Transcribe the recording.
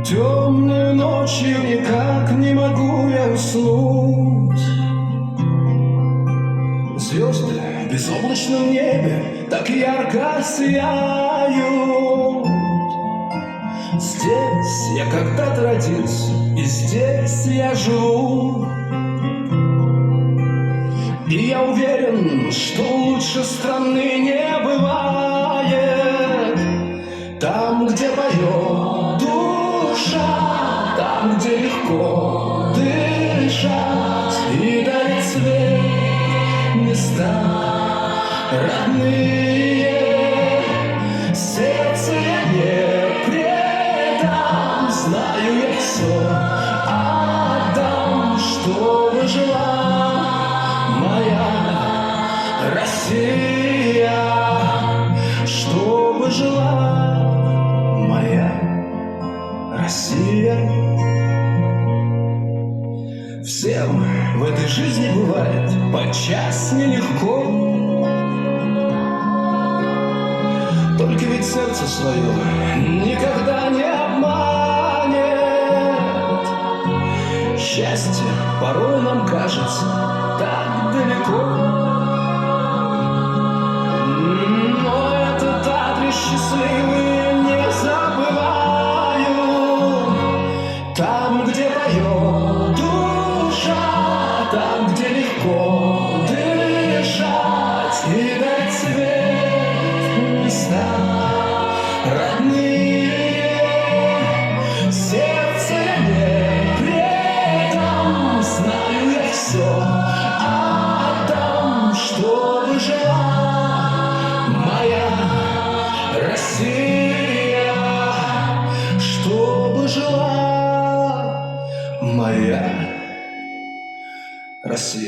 Темную ночью никак не могу я уснуть. Звезды в безоблачном небе так ярко сияют. Здесь я когда-то родился, и здесь я живу. И я уверен, что лучше страны не бывает. Там, где поет душа, там, где легко дышать и дарит свет места родные. Сердце я не предам, знаю я все отдам, чтобы жила моя Россия, чтобы жила моя Россия. Всем в этой жизни бывает подчас нелегко, только ведь сердце свое никогда не обманет. Счастье порой нам кажется так далеко, но этот адрес счастливый не забываю. Там, где поет душа, там, где легко дышать и дать свет места родные. Сердце я не предам, знаю я все отдам, чтобы жила моя Россия, чтобы жила моя Россия.